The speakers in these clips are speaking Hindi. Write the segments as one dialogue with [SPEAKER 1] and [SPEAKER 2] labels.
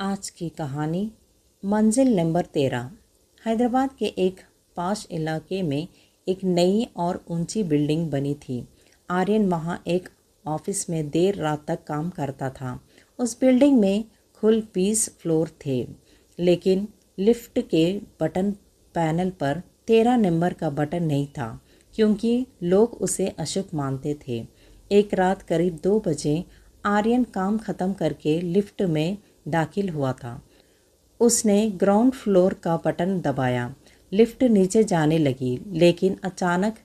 [SPEAKER 1] आज की कहानी मंजिल नंबर 13। हैदराबाद के एक पाश इलाके में एक नई और ऊंची बिल्डिंग बनी थी। आर्यन वहाँ एक ऑफिस में देर रात तक काम करता था। उस बिल्डिंग में कुल 20 फ्लोर थे, लेकिन लिफ्ट के बटन पैनल पर 13 नंबर का बटन नहीं था, क्योंकि लोग उसे अशुभ मानते थे। एक रात करीब 2 बजे आर्यन काम ख़त्म करके लिफ्ट में दाखिल हुआ था। उसने ग्राउंड फ्लोर का बटन दबाया। लिफ्ट नीचे जाने लगी, लेकिन अचानक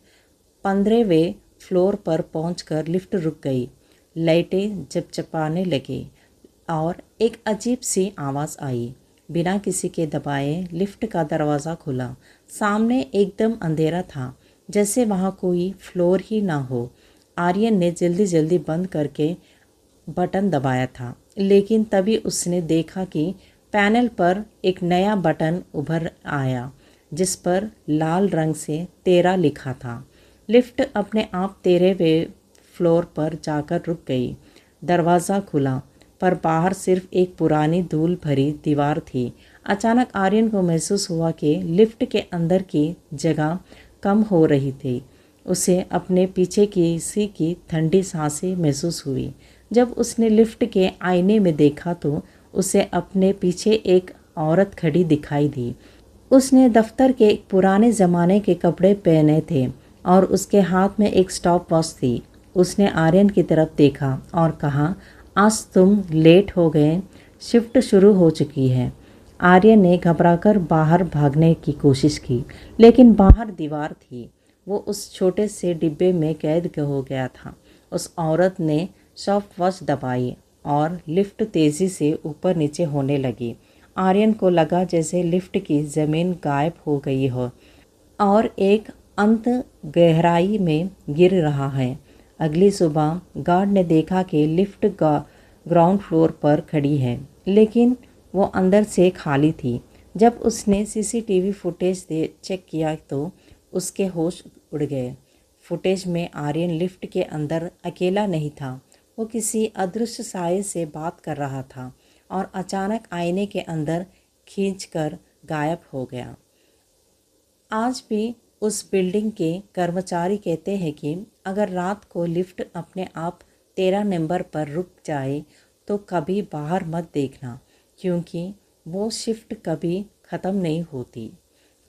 [SPEAKER 1] 15वें फ्लोर पर पहुंचकर लिफ्ट रुक गई। लाइटें चिपचिपाने लगी और एक अजीब सी आवाज़ आई। बिना किसी के दबाए लिफ्ट का दरवाज़ा खुला। सामने एकदम अंधेरा था, जैसे वहाँ कोई फ्लोर ही ना हो। आर्यन ने जल्दी जल्दी बंद करके बटन दबाया था, लेकिन तभी उसने देखा कि पैनल पर एक नया बटन उभर आया, जिस पर लाल रंग से 13 लिखा था। लिफ्ट अपने आप 13वें फ्लोर पर जाकर रुक गई। दरवाज़ा खुला, पर बाहर सिर्फ एक पुरानी धूल भरी दीवार थी। अचानक आर्यन को महसूस हुआ कि लिफ्ट के अंदर की जगह कम हो रही थी। उसे अपने पीछे किसी की ठंडी सांसें महसूस हुई। जब उसने लिफ्ट के आईने में देखा तो उसे अपने पीछे एक औरत खड़ी दिखाई दी। उसने दफ्तर के पुराने ज़माने के कपड़े पहने थे और उसके हाथ में एक स्टॉप वॉच थी। उसने आर्यन की तरफ देखा और कहा, आज तुम लेट हो गए, शिफ्ट शुरू हो चुकी है। आर्यन ने घबराकर बाहर भागने की कोशिश की, लेकिन बाहर दीवार थी। वो उस छोटे से डिब्बे में कैद हो गया था। उस औरत ने सॉफ्ट वॉच दबाई और लिफ्ट तेज़ी से ऊपर नीचे होने लगी। आर्यन को लगा जैसे लिफ्ट की ज़मीन गायब हो गई हो और एक अंत गहराई में गिर रहा है। अगली सुबह गार्ड ने देखा कि लिफ्ट ग्राउंड फ्लोर पर खड़ी है, लेकिन वो अंदर से खाली थी। जब उसने सीसीटीवी फुटेज चेक किया तो उसके होश उड़ गए। फुटेज में आर्यन लिफ्ट के अंदर अकेला नहीं था। वो किसी अदृश्य साये से बात कर रहा था और अचानक आईने के अंदर खींचकर गायब हो गया। आज भी उस बिल्डिंग के कर्मचारी कहते हैं कि अगर रात को लिफ्ट अपने आप 13 नंबर पर रुक जाए तो कभी बाहर मत देखना, क्योंकि वो शिफ्ट कभी ख़त्म नहीं होती।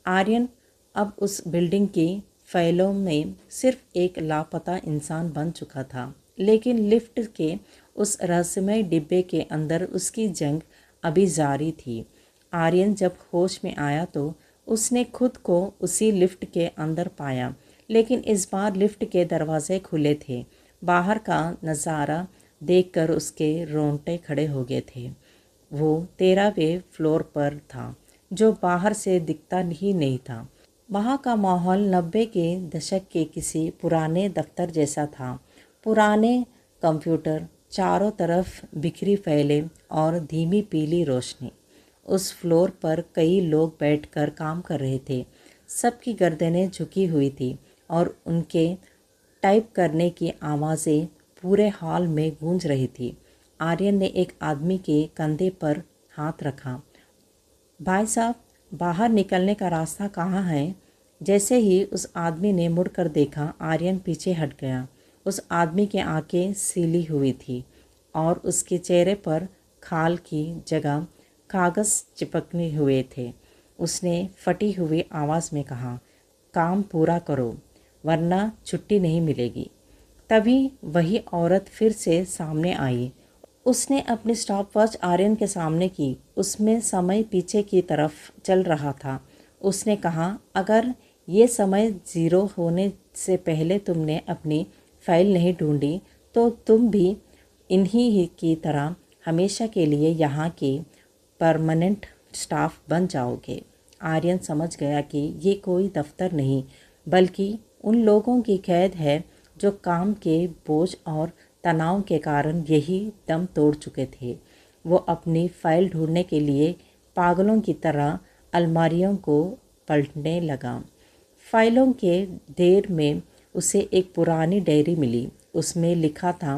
[SPEAKER 1] आर्यन अब उस बिल्डिंग की फाइलों में सिर्फ एक लापता इंसान बन चुका था, लेकिन लिफ्ट के उस रहस्यमय डिब्बे के अंदर उसकी जंग अभी जारी थी। आर्यन जब होश में आया तो उसने खुद को उसी लिफ्ट के अंदर पाया, लेकिन इस बार लिफ्ट के दरवाजे खुले थे। बाहर का नज़ारा देखकर उसके रोंगटे खड़े हो गए थे। वो 13वें फ्लोर पर था, जो बाहर से दिखता ही नहीं था। वहाँ का माहौल 90 के दशक के किसी पुराने दफ्तर जैसा था। पुराने कंप्यूटर, चारों तरफ बिखरी फाइलें और धीमी पीली रोशनी। उस फ्लोर पर कई लोग बैठकर काम कर रहे थे। सबकी गर्दनें झुकी हुई थी और उनके टाइप करने की आवाज़ें पूरे हॉल में गूंज रही थी। आर्यन ने एक आदमी के कंधे पर हाथ रखा। भाई साहब, बाहर निकलने का रास्ता कहाँ है? जैसे ही उस आदमी ने मुड़कर देखा, आर्यन पीछे हट गया। उस आदमी की आंखें सीली हुई थी और उसके चेहरे पर खाल की जगह कागज़ चिपकने हुए थे। उसने फटी हुई आवाज़ में कहा, काम पूरा करो वरना छुट्टी नहीं मिलेगी। तभी वही औरत फिर से सामने आई। उसने अपनी स्टॉप वॉच आर्यन के सामने की। उसमें समय पीछे की तरफ चल रहा था। उसने कहा, अगर ये समय 0 होने से पहले तुमने अपनी फाइल नहीं ढूंढी तो तुम भी इन्हीं ही की तरह हमेशा के लिए यहाँ के परमानेंट स्टाफ बन जाओगे। आर्यन समझ गया कि ये कोई दफ्तर नहीं, बल्कि उन लोगों की कैद है जो काम के बोझ और तनाव के कारण यही दम तोड़ चुके थे। वो अपनी फाइल ढूंढने के लिए पागलों की तरह अलमारियों को पलटने लगा। फाइलों के ढेर में उसे एक पुरानी डायरी मिली। उसमें लिखा था,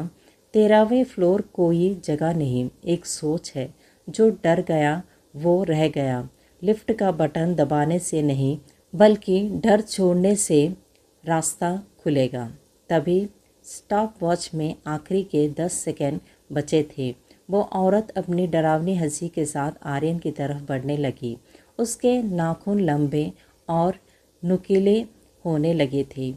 [SPEAKER 1] 13वें फ्लोर कोई जगह नहीं, एक सोच है जो डर गया वो रह गया। लिफ्ट का बटन दबाने से नहीं बल्कि डर छोड़ने से रास्ता खुलेगा। तभी स्टॉप वॉच में आखिरी के 10 सेकंड बचे थे। वो औरत अपनी डरावनी हंसी के साथ आर्यन की तरफ बढ़ने लगी। उसके नाखून लंबे और नुकीले होने लगे थे।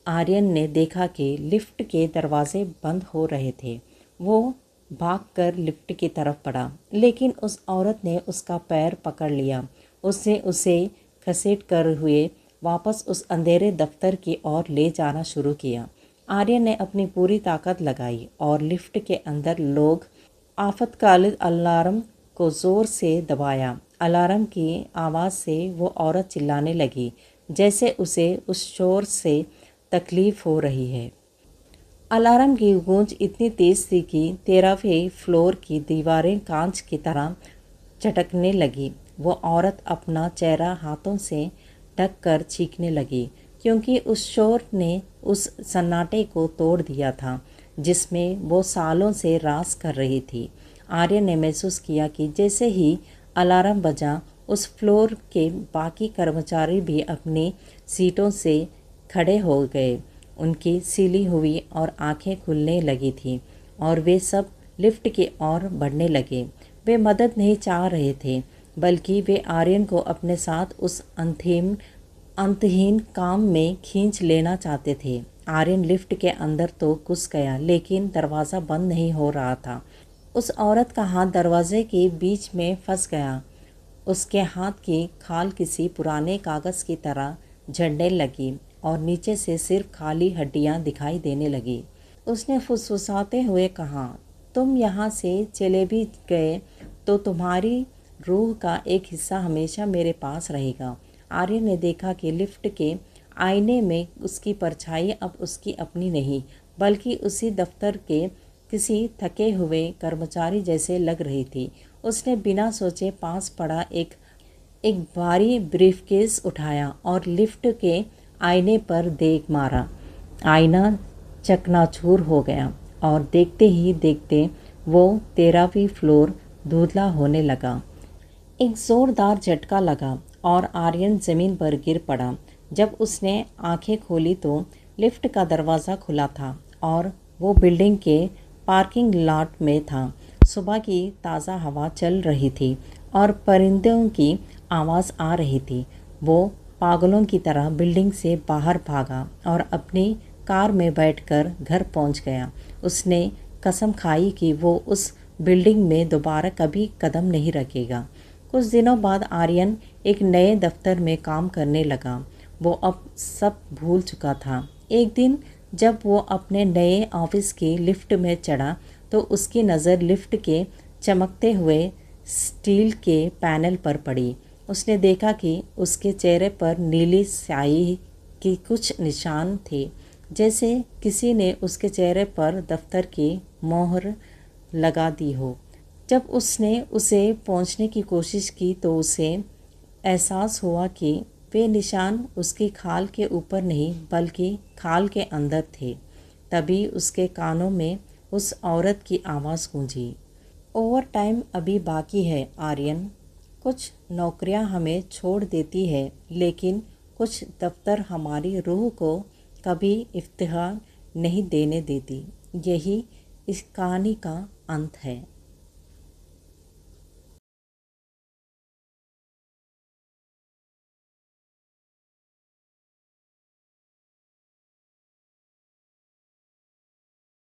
[SPEAKER 1] आर्यन ने देखा कि लिफ्ट के दरवाजे बंद हो रहे थे। वो भागकर लिफ्ट की तरफ बढ़ा, लेकिन उस औरत ने उसका पैर पकड़ लिया। उसने उसे घसीट कर हुए वापस उस अंधेरे दफ्तर की ओर ले जाना शुरू किया। आर्यन ने अपनी पूरी ताकत लगाई और लिफ्ट के अंदर लोग आपातकालीन अलार्म को ज़ोर से दबाया। अलार्म की आवाज़ से वो औरत चिल्लाने लगी जैसे उसे उस शोर से तकलीफ़ हो रही है। अलार्म की गूंज इतनी तेज़ थी कि 13वें फ्लोर की दीवारें कांच की तरह झटकने लगी। वो औरत अपना चेहरा हाथों से ढक कर चीखने लगी क्योंकि उस शोर ने उस सन्नाटे को तोड़ दिया था जिसमें वो सालों से रास कर रही थी। आर्यन ने महसूस किया कि जैसे ही अलार्म बजा उस फ्लोर के बाकी कर्मचारी भी अपनी सीटों से खड़े हो गए। उनकी सीली हुई और आंखें खुलने लगी थीं और वे सब लिफ्ट की ओर बढ़ने लगे। वे मदद नहीं चाह रहे थे बल्कि वे आर्यन को अपने साथ उस अंतहीन काम में खींच लेना चाहते थे। आर्यन लिफ्ट के अंदर तो घुस गया लेकिन दरवाज़ा बंद नहीं हो रहा था। उस औरत का हाथ दरवाजे के बीच में फंस गया। उसके हाथ की खाल किसी पुराने कागज़ की तरह झड़ने लगी और नीचे से सिर्फ खाली हड्डियां दिखाई देने लगी। उसने फुसफुसाते हुए कहा, तुम यहाँ से चले भी गए तो तुम्हारी रूह का एक हिस्सा हमेशा मेरे पास रहेगा। आर्यन ने देखा कि लिफ्ट के आईने में उसकी परछाई अब उसकी अपनी नहीं बल्कि उसी दफ्तर के किसी थके हुए कर्मचारी जैसे लग रही थी। उसने बिना सोचे पास पड़ा एक भारी ब्रीफकेस उठाया और लिफ्ट के आईने पर देख मारा। आईना चकनाचूर हो गया और देखते ही देखते वो 13वीं फ्लोर धुंधला होने लगा। एक ज़ोरदार झटका लगा और आर्यन ज़मीन पर गिर पड़ा। जब उसने आंखें खोली तो लिफ्ट का दरवाज़ा खुला था और वो बिल्डिंग के पार्किंग लॉट में था। सुबह की ताज़ा हवा चल रही थी और परिंदों की आवाज़ आ रही थी। वो पागलों की तरह बिल्डिंग से बाहर भागा और अपनी कार में बैठकर घर पहुंच गया। उसने कसम खाई कि वो उस बिल्डिंग में दोबारा कभी कदम नहीं रखेगा। कुछ दिनों बाद आर्यन एक नए दफ्तर में काम करने लगा। वो अब सब भूल चुका था। एक दिन जब वो अपने नए ऑफिस की लिफ्ट में चढ़ा तो उसकी नज़र लिफ्ट के चमकते हुए स्टील के पैनल पर पड़ी। उसने देखा कि उसके चेहरे पर नीली स्याही के कुछ निशान थे, जैसे किसी ने उसके चेहरे पर दफ्तर की मोहर लगा दी हो। जब उसने उसे पोंछने की कोशिश की तो उसे एहसास हुआ कि वे निशान उसकी खाल के ऊपर नहीं बल्कि खाल के अंदर थे। तभी उसके कानों में उस औरत की आवाज़ गूंजी, ओवर टाइम अभी बाकी है आर्यन। कुछ नौकरियां हमें छोड़ देती है लेकिन कुछ दफ्तर हमारी रूह को कभी इफ्तिखार नहीं देने देती। यही इस कहानी का अंत है।